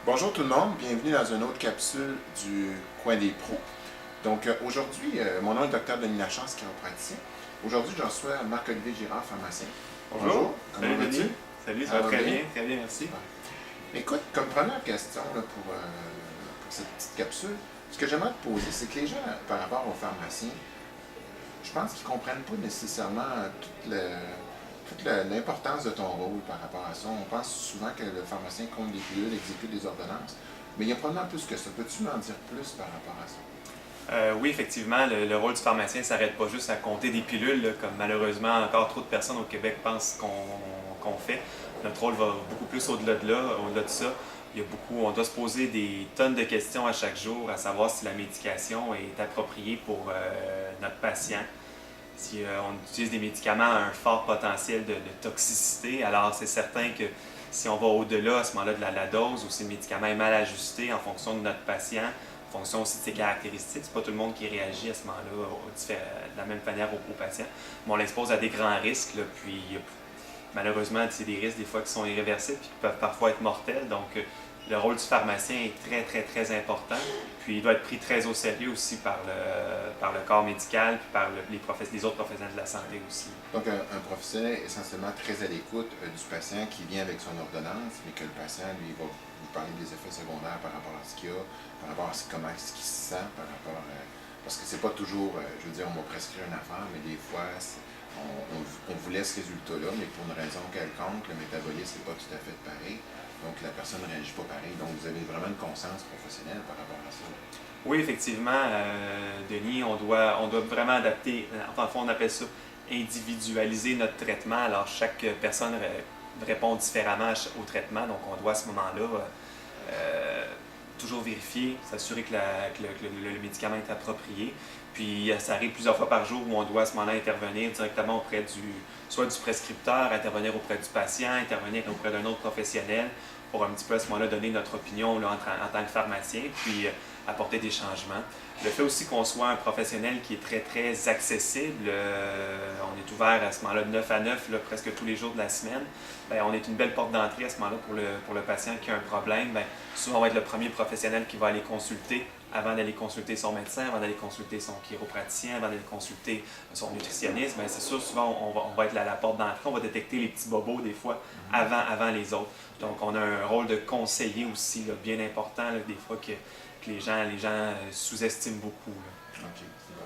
Bonjour tout le monde, bienvenue dans une autre capsule du Coin des pros. Donc aujourd'hui, mon nom est Dr Denis Lachance, chiropraticien. Aujourd'hui, je reçois Marc-Olivier Girard, pharmacien. Bonjour. Comment vas-tu? Salut, ça va très bien, merci. Ouais. Écoute, comme première question là, pour cette petite capsule, ce que j'aimerais te poser, c'est que les gens, par rapport aux pharmaciens, je pense qu'ils ne comprennent pas nécessairement l'importance de ton rôle par rapport à ça. On pense souvent que le pharmacien compte des pilules, exécute des ordonnances, mais il y a probablement plus que ça. Peux-tu m'en dire plus par rapport à ça? Oui, effectivement, le rôle du pharmacien ne s'arrête pas juste à compter des pilules, là, comme malheureusement encore trop de personnes au Québec pensent qu'on fait. Notre rôle va beaucoup plus au-delà de ça. On doit se poser des tonnes de questions à chaque jour, à savoir si la médication est appropriée pour notre patient. Si on utilise des médicaments à un fort potentiel de toxicité, alors c'est certain que si on va au-delà à ce moment-là de la dose ou si le médicament est mal ajusté en fonction de notre patient, en fonction aussi de ses caractéristiques, c'est pas tout le monde qui réagit à ce moment-là de la même manière aux patients. Mais on l'expose à des grands risques, là, puis malheureusement, c'est des risques des fois qui sont irréversibles et qui peuvent parfois être mortels. Donc, le rôle du pharmacien est très important. Puis, il doit être pris très au sérieux aussi par le corps médical puis par les autres professionnels de la santé aussi. Donc, un professionnel est essentiellement très à l'écoute du patient qui vient avec son ordonnance, mais que le patient, lui, va vous parler des effets secondaires par rapport à ce qu'il a, par rapport à comment est-ce qu'il se sent, par rapport à... Parce que c'est pas toujours, je veux dire, on va prescrire une affaire, mais des fois, on vous laisse ce résultat-là, mais pour une raison quelconque, le métabolisme n'est pas tout à fait pareil. Donc, la personne ne réagit pas pareil. Donc, vous avez vraiment une conscience professionnelle par rapport à ça. Oui, effectivement, Denis, on doit vraiment adapter, enfin, on appelle ça individualiser notre traitement. Alors, chaque personne répond différemment au traitement, donc on doit à ce moment-là toujours vérifier, s'assurer que le médicament est approprié. Puis ça arrive plusieurs fois par jour où on doit à ce moment-là intervenir directement auprès soit du prescripteur, intervenir auprès du patient, intervenir auprès d'un autre professionnel pour un petit peu à ce moment-là donner notre opinion là, en tant que pharmacien, puis apporter des changements. Le fait aussi qu'on soit un professionnel qui est très accessible, on est ouvert à ce moment-là de 9 à 9, là, presque tous les jours de la semaine, bien, on est une belle porte d'entrée à ce moment-là pour le patient qui a un problème. Bien, souvent, on va être le premier professionnel qui va aller consulter avant d'aller consulter son médecin, avant d'aller consulter son chiropraticien, avant d'aller consulter son nutritionniste. Bien, c'est sûr, souvent, on va être à la porte d'entrée, on va détecter les petits bobos des fois avant les autres. Donc, on a un rôle de conseiller aussi, là, bien important, là, des fois que les gens sous-estiment beaucoup. Là. OK, c'est bon.